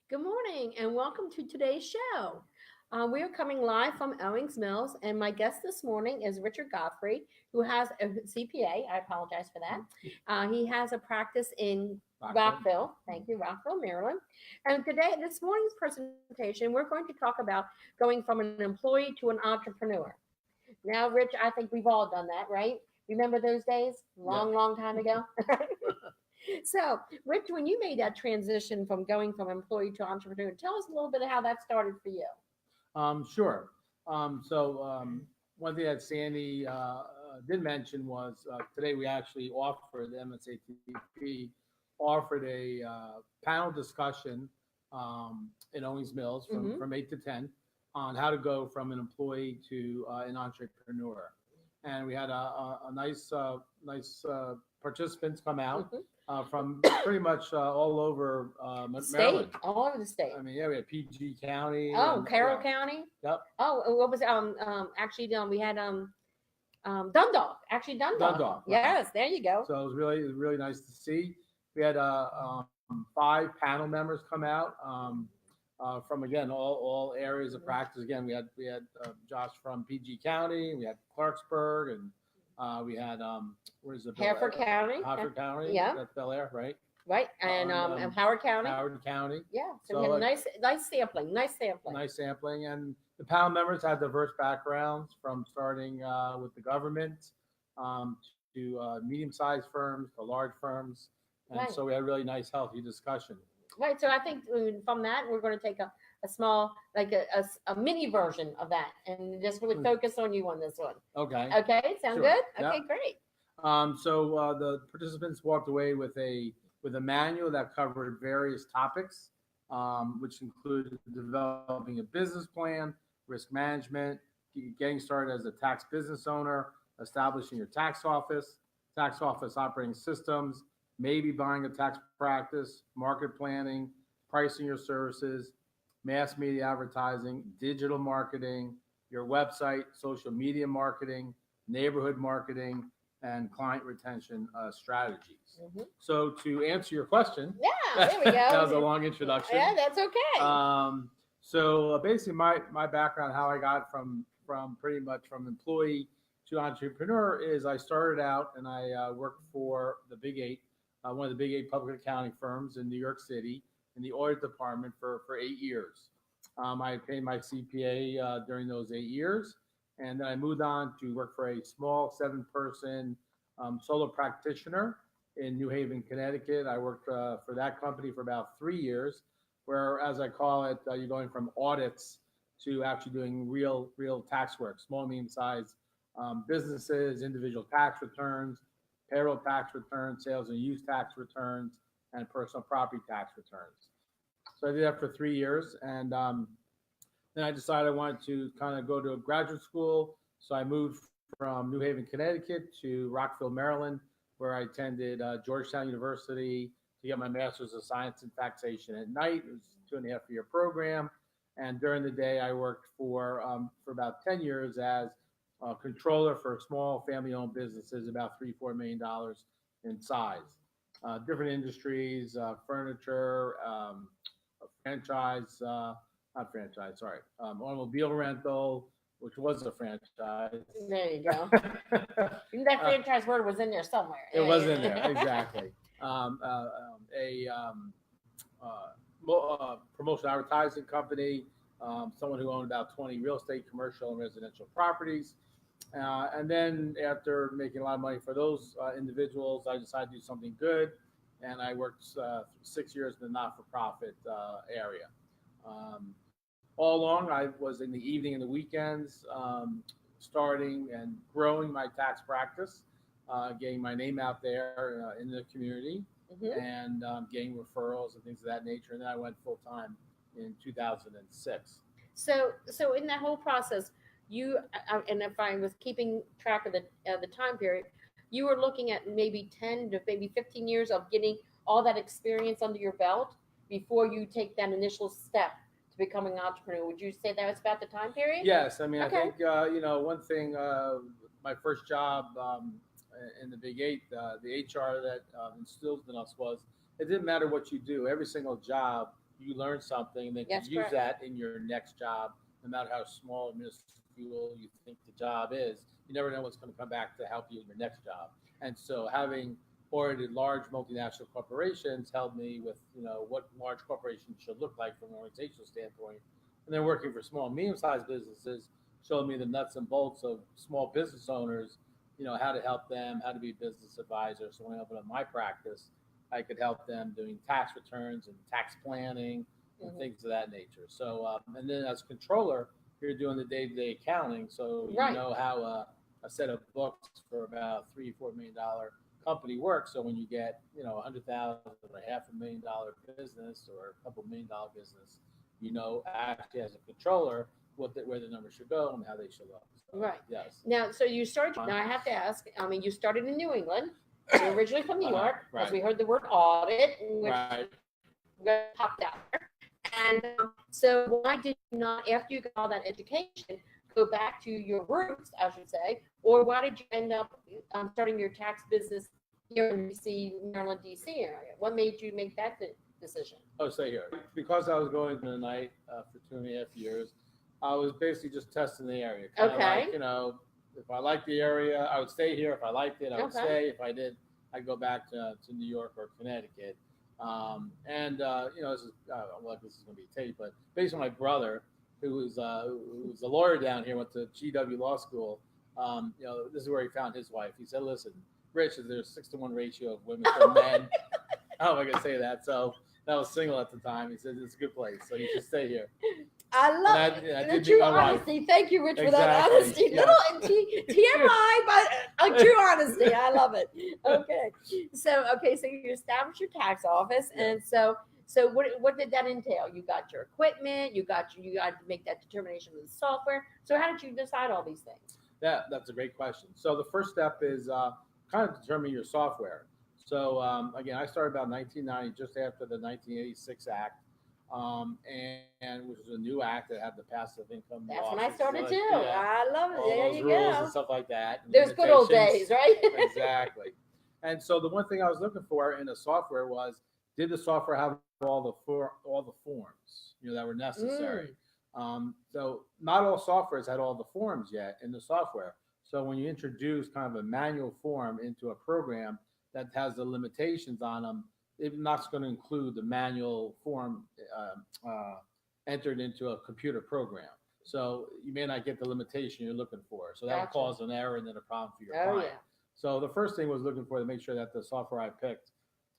Good morning and welcome to today's show. We are coming live from Owings Mills, and my guest this morning is Richard Godfrey, who has a CPA. I apologize for that. He has a practice in Rockville. Thank you, Rockville, Maryland. And today, this morning's presentation, we're going to talk about going from an employee to an entrepreneur. Now, Rich, I think we've all done that, right? Remember those days? Long time ago? So, Rich, when you made that transition from going from employee to entrepreneur, tell us a little bit of how that started for you. Sure. One thing that Sandy did mention was today we actually offered, the MSATP offered a panel discussion in Owings Mills Mm-hmm. from 8 to 10 on how to go from an employee to an entrepreneur. And we had a nice participants come out Mm-hmm. from pretty much all over State, Maryland. all over the state. I mean, yeah, we had PG County. Oh, And, Carroll yeah. County. Yep. Oh, and what was actually we had Dundalk. Actually, Dundalk. Dundalk, right. Yes, there you go. So it was really nice to see. We had 5 panel members come out from again all areas of practice. Again, we had Josh from PG County, we had Clarksburg, and we had where's the Hereford County. Hartford County. Yeah. That's Bel Air, right? Right, and Howard County. Howard County. Yeah, so, So, we had like, nice sampling. Nice sampling. Nice sampling, and the panel members had diverse backgrounds from starting with the government to medium-sized firms to large firms, and Right. so we had a really nice, healthy discussion. Right. So I think from that, we're going to take a small, like a mini version of that and just really focus on you on this one. Okay. Okay. Sound Sure. good? Yeah. Okay, great. So the participants walked away with a manual that covered various topics, which included developing a business plan, risk management, getting started as a tax business owner, establishing your tax office operating systems, maybe buying a tax practice, market planning, pricing your services, mass media advertising, digital marketing, your website, social media marketing, neighborhood marketing, and client retention strategies. Mm-hmm. So to answer your question, Yeah, there we go. that was a long introduction. Yeah, that's okay. So basically, my background, how I got from pretty much from employee to entrepreneur is I started out and I worked for the Big Eight, one of the Big Eight public accounting firms in New York City in the audit department for 8 years. I paid my CPA during those 8 years, and then I moved on to work for a small 7-person solo practitioner in New Haven, Connecticut. I worked for that company for about 3 years, where, as I call it, you're going from audits to actually doing real tax work, small, medium-sized businesses, individual tax returns, payroll tax returns, sales and use tax returns, and personal property tax returns. So I did that for 3 years, and then I decided I wanted to kind of go to a graduate school. So I moved from New Haven, Connecticut to Rockville, Maryland, where I attended Georgetown University to get my Master's of Science in Taxation at night. It was a 2.5-year program. And during the day, I worked for about 10 years as a controller for small family-owned businesses, about $3-4 million in size. Different industries, furniture, franchise, not franchise, sorry, automobile rental, which was a franchise. There you go. That franchise word was in there somewhere. It was in there, exactly. Promotional advertising company, someone who owned about 20 real estate, commercial, and residential properties. And then after making a lot of money for those individuals, I decided to do something good. And I worked 6 years in the not-for-profit area. All along, I was in the evening and the weekends, starting and growing my tax practice, getting my name out there in the community, Mm-hmm. and getting referrals and things of that nature. And then I went full time in 2006. So in that whole process, you and if I was keeping track of the time period, you were looking at maybe 10 to maybe 15 years of getting all that experience under your belt before you take that initial step to becoming an entrepreneur. Would you say that was about the time period? Yes, I mean, Okay. I think one thing. My first job in the Big Eight, the HR that instilled in us was it didn't matter what you do. Every single job you learn something, then Yes, you use correct. that in your next job, no matter how small or minuscule you think the job is. You never know what's going to come back to help you in your next job. And so having audited large multinational corporations helped me with, what large corporations should look like from an organizational standpoint. And then working for small, medium-sized businesses showed me the nuts and bolts of small business owners, how to help them, how to be a business advisor. So when I opened up my practice, I could help them doing tax returns and tax planning and Mhm. things of that nature. So, and then as controller, you're doing the day-to-day accounting, so you Right. know how a set of books for about $3 or $4 million company works. So when you get, 100,000, a $500,000 business or a couple $1 million business, actually as a controller where the numbers should go and how they should look. So, Right. yes. Now, so you started. Now, I have to ask. I mean, you started in New England. You're originally from New York, as Right. we heard the word audit, which Right. popped out there. And so, why did you not, after you got all that education, go back to your roots, I should say, or why did you end up starting your tax business here in DC, Maryland, DC area? What made you make that decision? Oh, stay here. Because I was going to the night for 2.5 years, I was basically just testing the area. Kind of Okay. like, if I liked the area, I would stay here. If I liked it, I would Okay. stay. If I did, I'd go back to New York or Connecticut. This is going to be a tape, but based on my brother, who's a lawyer down here, went to GW Law School. This is where he found his wife. He said, "Listen, Rich, there's a 6-to-1 ratio of women to men." How am I gonna say that? So I was single at the time. He said it's a good place, so you should stay here. I love I the did true meet my wife. honesty. Thank you, Rich, for that Exactly, honesty. yes. Little TMI, but a true honesty. I love it. Okay, so you established your tax office, Yeah. and so what did that entail? You got your equipment. You got to make that determination of the software. So how did you decide all these things? That's a great question. So the first step is kind of determine your software. So again, I started about 1990, just after the 1986 Act, and which was a new act that had the passive income. That's when I losses, started too. yeah, I love it. all There those you rules and go. stuff like that. And There's good old days, limitations. right? Exactly. And so the one thing I was looking for in the software was, did the software have all the forms that were necessary? So not all softwares had all the forms yet in the software. So when you introduce kind of a manual form into a program that has the limitations on them, it's not going to include the manual form entered into a computer program. So you may not get the limitation you're looking for. So that would Gotcha. cause an error and then a problem for your Oh client. yeah. So the first thing was looking for to make sure that the software I picked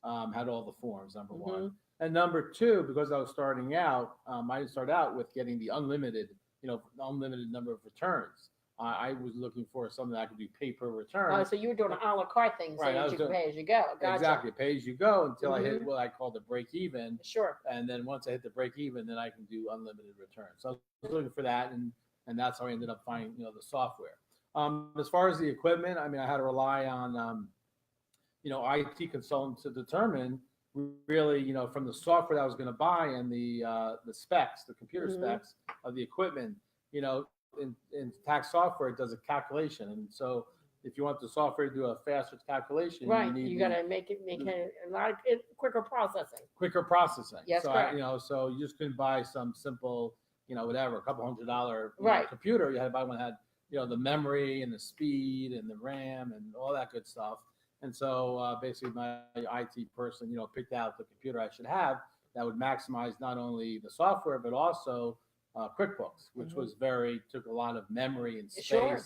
had all the forms, number one. And number two, because I was starting out, I didn't start out with getting the unlimited number of returns. I was looking for something that I could do paper Oh, returns. so you were doing an a la carte thing, so Right, I that was you could doing- pay as you go. Gotcha. Exactly, pay as you go until I hit Mhm. what I call the break even. Sure. And then once I hit the break even, then I can do unlimited returns. So I was looking for that, and that's how I ended up finding the software. As far as the equipment, I mean, I had to rely on IT consultants to determine really from the software that I was going to buy and the specs, the computer Mhm. specs of the equipment. In tax software, it does a calculation, and so if you want the software to do a faster calculation, Right. you need You the got to make it a lot of quicker processing. quicker processing. Yes, so correct. so you just couldn't buy some simple, whatever, a couple $100 Right. computer. You had to buy one that had, the memory and the speed and the RAM and all that good stuff. And so basically my IT person, picked out the computer I should have that would maximize not only the software, but also QuickBooks, which took a lot of memory and space. Sure.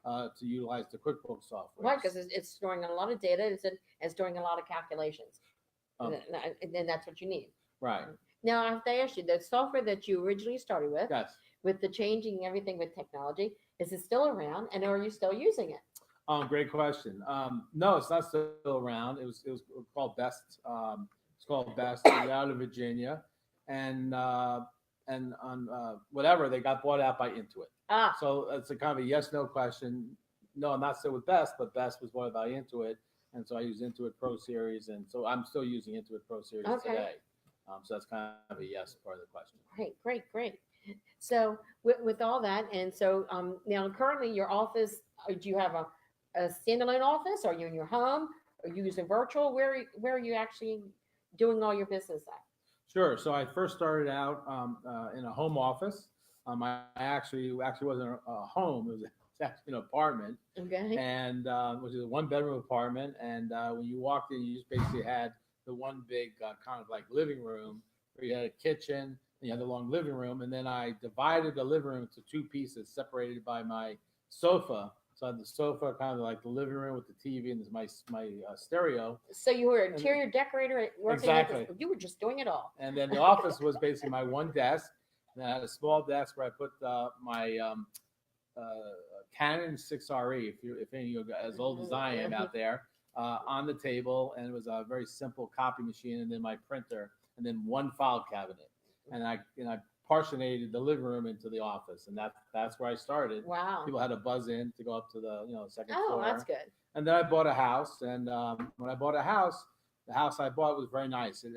To utilize the QuickBooks software. Right, because it's storing a lot of data. It's doing a lot of calculations, and then that's what you need. Right. Now, I have to ask you, the software that you originally started with, Yes. with the changing everything with technology, is it still around, and are you still using it? Great question. No, it's not still around. It was called Best. It's called Best. It's out of Virginia, and on whatever, they got bought out by Intuit. Ah, So it's a kind of a yes/no question. No, I'm not still with Best, but Best was bought out by Intuit, and so I use Intuit Pro Series, and so I'm still using Intuit Pro Series today. So that's kind of a yes part of the question. great. So with all that, and so now currently your office, do you have a standalone office? Are you in your home? Are you using virtual? Where are you actually doing all your business at? Sure. So I first started out in a home office. I actually wasn't a home; it was actually an apartment, Okay. and which is a one bedroom apartment. And when you walked in, you just basically had the one big kind of like living room where you had a kitchen, and you had the long living room, and then I divided the living room into two pieces, separated by my sofa. So I had the sofa, kind of like the living room with the TV, and there's my stereo. So you were an And interior decorator working at exactly. this. You were just doing it all. And then the office was basically my one desk. And I had a small desk where I put my uh, Canon 6RE, if any of you are as old as I am out there, on the table, and it was a very simple copy machine, and then my printer, and then one file cabinet, and I partitionated the living room into the office, and that's where I started. Wow. People had to buzz in to go up to the second Oh, floor. that's good. And then I bought a house, and when I bought a house, the house I bought was very nice. It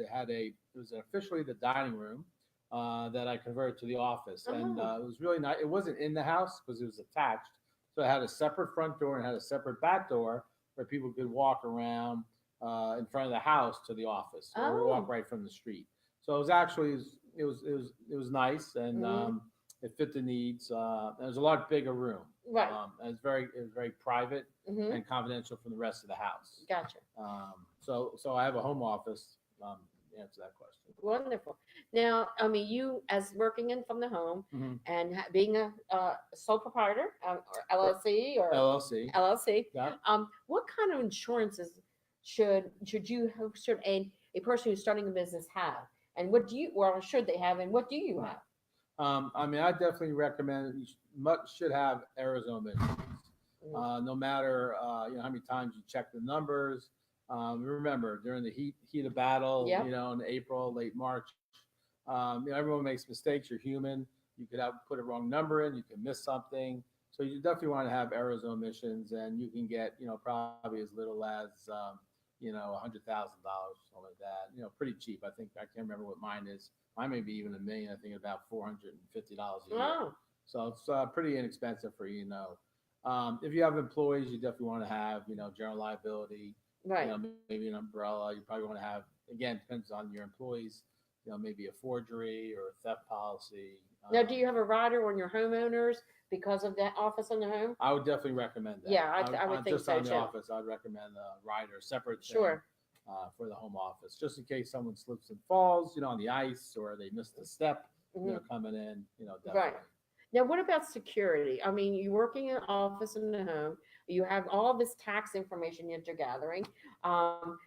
was officially the dining room that I converted to the office, and Oh. it was really nice. It wasn't in the house because it was attached, so it had a separate front door and had a separate back door where people could walk around in front of the house to the office, or Oh. walk right from the street. So it was actually it was nice, and Mhm. it fit the needs. It was a lot bigger room. Right. And it was very private Hmm. and confidential from the rest of the house. Gotcha. So I have a home office. To answer that question. Wonderful. Now, I mean, you as working in from the home Mhm. and being a sole proprietor or LLC or LLC. LLC, Yeah. what kind of insurances should a person who's starting a business have, and what do you or should they have, and what do you have? I mean, I definitely recommend should have Arizona missions. Mhm. No matter how many times you check the numbers. Remember, during the heat of battle, Yep. in April, late March, everyone makes mistakes. You're human. You could put a wrong number in. You can miss something. So you definitely want to have Arizona missions, and you can get probably as little as $100,000, something like that. Pretty cheap. I think I can't remember what mine is. Mine may be even $1 million. I think about $450 a year. Oh, So it's pretty inexpensive for if you have employees, you definitely want to have general liability. right. Maybe an umbrella. You probably want to have, again, depends on your employees. Maybe a forgery or a theft policy. Now, do you have a rider on your homeowners because of that office in the home? I would definitely recommend that. Yeah, I would think just so on the too. office, I'd recommend a rider, separate thing, Sure. for the home office, just in case someone slips and falls, on the ice, or they missed a step, Mhm. coming in, definitely. Right. Now, what about security? I mean, you're working in an office in the home. You have all this tax information that you're gathering.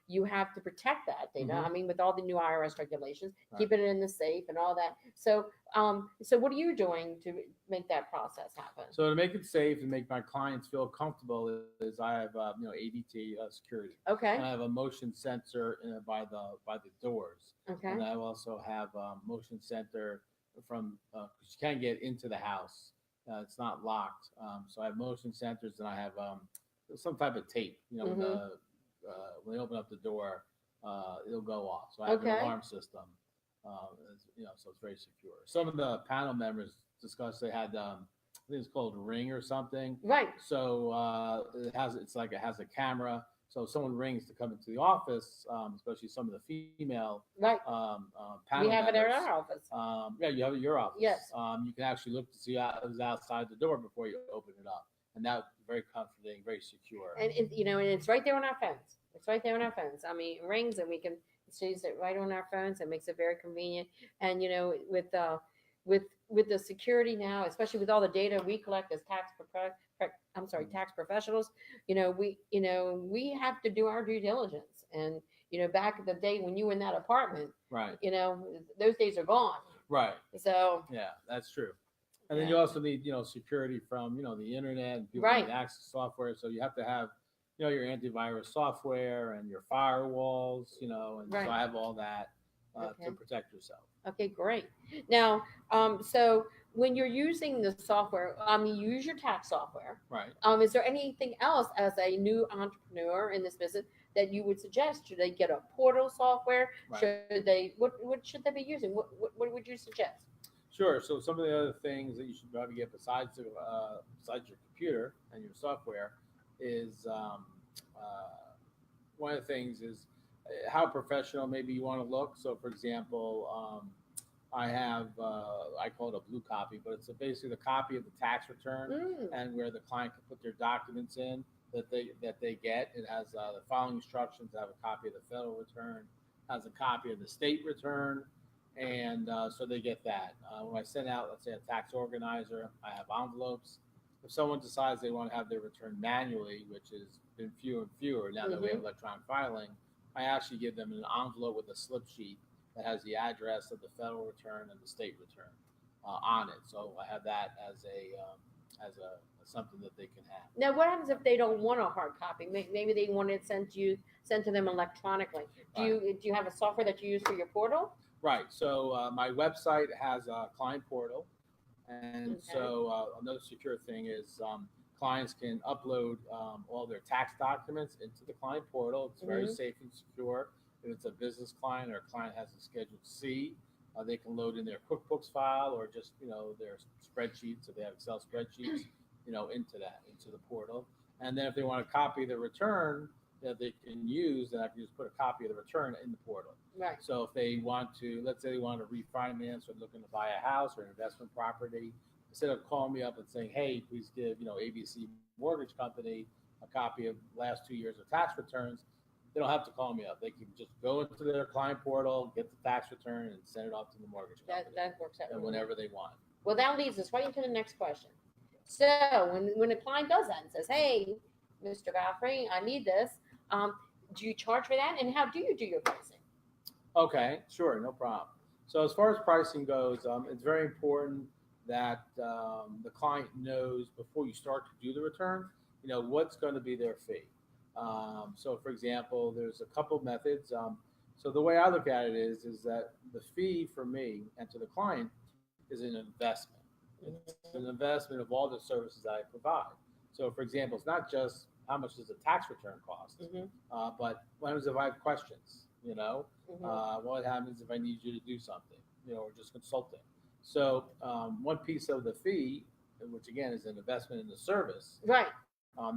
You have to protect that data. Mhm. I mean, with all the new IRS regulations, Right. keeping it in the safe and all that. So what are you doing to make that process happen? So to make it safe and make my clients feel comfortable is I have ADT security. Okay. And I have a motion sensor by the doors. Okay. And I also have motion sensor from because you can't get into the house. It's not locked. So I have motion sensors, and I have some type of tape. When they open up the door, it'll go off. So I have Okay. an alarm system. So it's very secure. Some of the panel members discussed they had I think it's called Ring or something. Right. So it has a camera. So if someone rings to come into the office, especially some of the female Right. panel We have it at members. our office. Yeah, you have it at your office. Yes. You can actually look to see who's outside the door before you open it up, and that's very comforting, very secure. And and it's right there on our phones. It's right there on our phones. I mean, it rings and we can choose it right on our phones. It makes it very convenient. And with the security now, especially with all the data we collect as tax professionals, we have to do our due diligence. And back in the day when you were in that apartment, Right. Those days are gone. Right. So Yeah, that's true. And then Yeah. you also need, security from, the internet, and people Right. need access to software. So you have to have, your antivirus software and your firewalls, and Right. so I have all that Okay. to protect yourself. Okay, great. Now, so when you're using the software, you use your tax software. Right. Is there anything else as a new entrepreneur in this business that you would suggest? Should they get a portal software? Right. Should they? What should they be using? What would you suggest? Sure. So some of the other things that you should probably get besides your computer and your software is one of the things is how professional maybe you want to look. So, for example, I have I call it a blue copy, but it's basically the copy of the tax return, Mm. and where the client can put their documents in that they get. It has the following instructions: have a copy of the federal return, has a copy of the state return, and so they get that. When I send out, let's say, a tax organizer, I have envelopes. If someone decides they want to have their return manually, which has been fewer and fewer now that we have electronic filing, I actually give them an envelope with a slip sheet that has the address of the federal return and the state return on it. So I have that as a something that they can have. Now, what happens if they don't want a hard copy? Maybe they want it sent to them electronically. Do you have a software that you use for your portal? Right. So my website has a client portal, and Okay. so another secure thing is clients can upload all their tax documents into the client portal. It's very safe and secure. If it's a business client or a client has a Schedule C, they can load in their QuickBooks file or just their spreadsheets if they have Excel spreadsheets, into the portal. And then if they want to copy the return that they can use, then I can just put a copy of the return in the portal. Right. So if they want to, let's say they want to refinance or looking to buy a house or an investment property, instead of calling me up and saying, hey, please give ABC Mortgage Company a copy of last 2 years of tax returns, they don't have to call me up. They can just go into their client portal, get the tax return, and send it off to the mortgage company. That works out. And whenever they want. Well, that leads us right into the next question. So when a client does that and says, hey, Mr. Godfrey, I need this, do you charge for that? And how do you do your pricing? Okay, sure, no problem. So as far as pricing goes, it's very important that the client knows before you start to do the return, what's going to be their fee. So for example, there's a couple methods. So the way I look at it is that the fee for me and to the client is an investment. It's an investment of all the services I provide. So for example, it's not just how much does a tax return cost, but what happens if I have questions, what happens if I need you to do something, or just consulting. So one piece of the fee, which again is an investment in the service, right,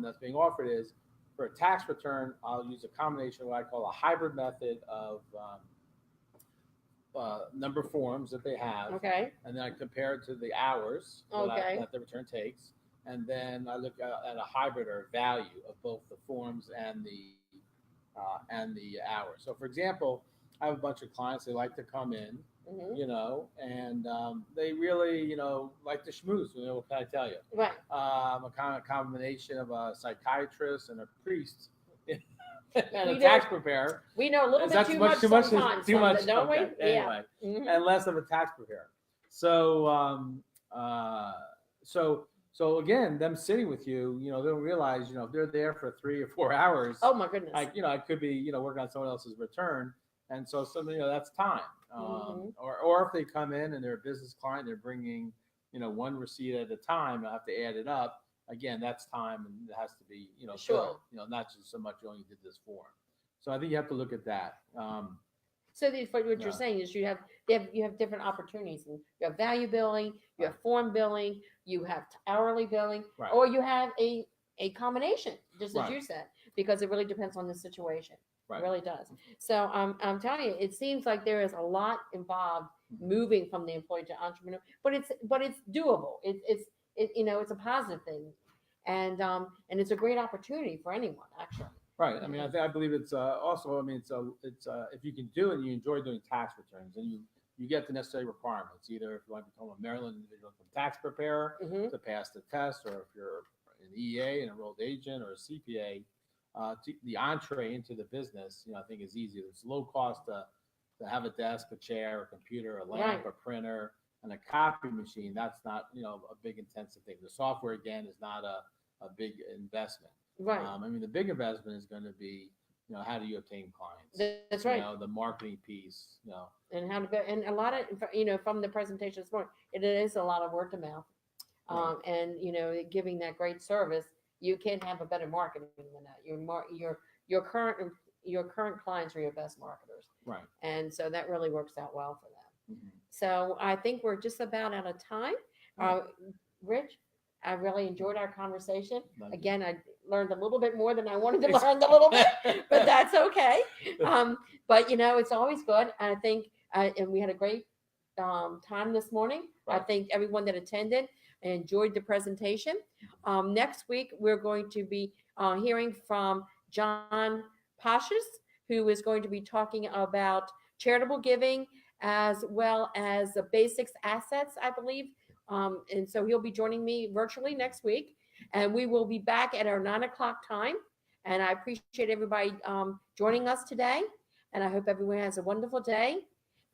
that's being offered is for a tax return, I'll use a combination of what I call a hybrid method of number of forms that they have, okay, and then I compare it to the hours that the return takes, and then I look at a hybrid or a value of both the forms and the hours. So, for example, I have a bunch of clients. They like to come in, and they really, like to schmooze. What can I tell you? Right. I'm a kind of combination of a psychiatrist and a priest. And We a tax know- preparer. We know a little Is bit that too much sometimes, too much, don't okay. we? Anyway, Yeah. Mhm. and less of a tax preparer. So, so again, them sitting with you, they don't realize, if they're there for 3 or 4 hours, Oh my goodness. I could be, working on someone else's return, and so that's time. Mhm. Or if they come in and they're a business client, they're bringing, one receipt at a time. I have to add it up. Again, that's time, and it has to be, Sure. billed, not just so much you only did this form. So I think you have to look at that. So what Yeah. you're saying is you have different opportunities. And you have value billing, you have form billing, you have hourly billing, Right. or you have a combination, just as Right. you said, because it really depends on the situation. Right. It really does. So I'm telling you, it seems like there is a lot involved Mhm. moving from the employee to entrepreneur, but it's doable. It's a positive thing, and it's a great opportunity for anyone actually. Right. I mean, I believe it's also. I mean, it's if you can do it and you enjoy doing tax returns, and you get the necessary requirements. Either if you want to become a Maryland individual income tax preparer to pass the test, or if you're an EA, an enrolled agent, or a CPA, the entree into the business, I think is easy. It's low cost to have a desk, a chair, a computer, a lamp, Right. a printer, and a copy machine. That's not a big intensive thing. The software again is not a big investment. Right. I mean, the big investment is going to be, how do you obtain clients? That's right. The marketing piece, And how to and a lot of from the presentation this morning, it is a lot of word to mouth, Right. and giving that great service, you can't have a better marketing than that. Your current clients are your best marketers, Right. and so that really works out well for them. Mhm. So I think we're just about out of time. Rich, I really enjoyed our conversation. Thank you. Again, I'd learned a little bit more than I wanted to learn a little bit, but that's okay. But it's always good. And I think, and we had a great time this morning. I Right. think everyone that attended enjoyed the presentation. Next week, we're going to be hearing from John Pashas, who is going to be talking about charitable giving as well as the basics assets, I believe. And so he'll be joining me virtually next week. And we will be back at our 9 o'clock time. And I appreciate everybody joining us today. And I hope everyone has a wonderful day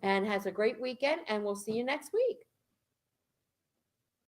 and has a great weekend. And we'll see you next week.